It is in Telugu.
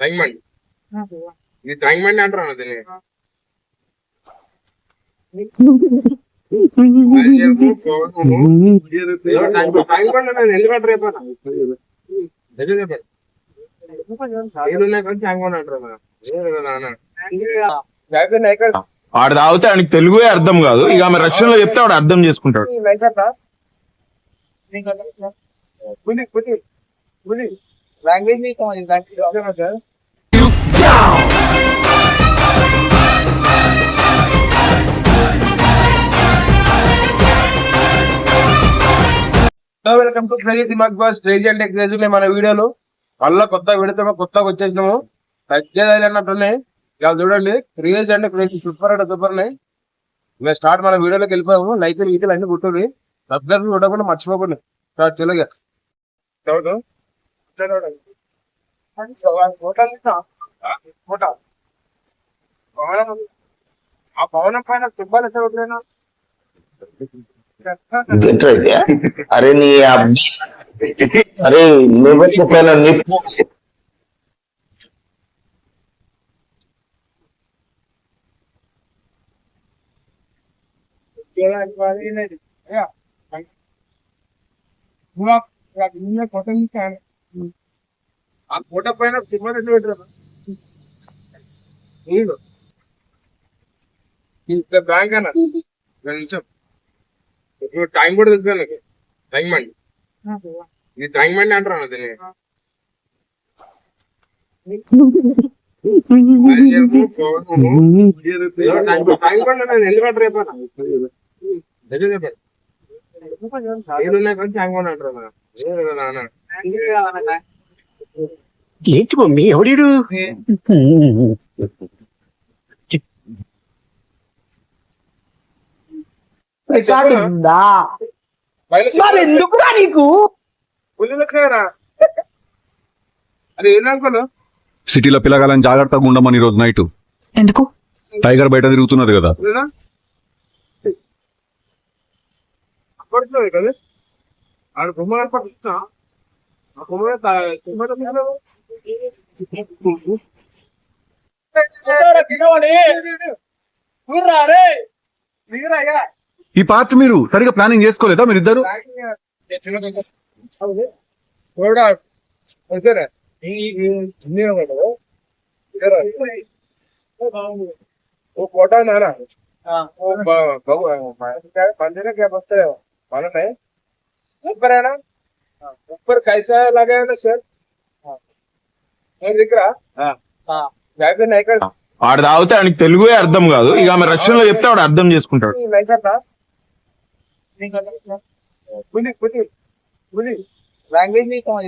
ట్యాంక్ బండ్ ఇది ట్యాంక్ బండ్ అంటారు దీన్ని. ట్యాంక్ బండ్ నేను ఎందుకు అంటారు చెప్పాను ట్యాంక్ బండ్ అంటారు ఆడు తాగితే ఆయనకి తెలుగే అర్థం కాదు, ఇక ఆమె రష్యన్ లో చెప్తే వాడు అర్థం చేసుకుంటాడు. లాంగ్వేజ్ नहीं समझ welcome to crazy Dimag boss. Crazy అంటే క్రేజీ మన వీడియోలు మళ్ళీ కొత్త విడతాము, కొత్తగా వచ్చేసినాము. తగ్గేదాలి అన్నట్టున్నాయి ఇవాళ చూడండి. క్రేజీ అంటే క్రేజీ సూపర్ అంటే సూపర్ ఉన్నాయి. మేము స్టార్ట్ మన వీడియోలోకి వెళ్ళిపోయాము. లైక్ ఈటలు అన్ని కుట్టుంది, సబ్స్క్రైబ్ చూడకుండా మర్చిపోకండి. స్టార్ట్ తెలుగు ఆ భవనం పైన సింబల్ ఎట్లా అరే నీ అరే నువ్వు పైన నిప్పు ఆ ఫోటో పైన సింబల్ ఎట్లా పెట్టారు? బ్యాంక్ అన్న నిమిషం ఇప్పుడు టైం కూడా తెలుసు నాకు. టైం బండి ఇది టైం బండి అంటారు దీన్ని. టైం బండి నేను ఎందుకు అంటారు చెప్పాను టైం బండి అంటారు. ఏంటి మమ్మీ ఎవడు ఎందుకురా నీకు అది ఏంటనుకోను. సిటీలో పిల్లగాలని జాగ్రత్తగా ఉండమని ఈ రోజు నైట్. ఎందుకు? టైగర్ బయట తిరుగుతున్నది కదా. కదా ఆడ కుమ్మగారు పట్టించా ఆ ఈ పార్ట్ మీరు సరిగా ప్లానింగ్ చేసుకోలేదా మీరిద్దరు? फोटा ना ना मंदिर क्या बसते हो मालूम है? ऊपर है ना, ऊपर कैसा लगा है ना सर दिख रहा नहीं कर. ఆడు తాగితే ఆయనకి తెలుగే అర్థం కాదు, ఇక ఆమె రష్యన్ లో చెప్తే వాడు అర్థం చేసుకుంటాడు. లాంగ్వేజ్ नहीं समझ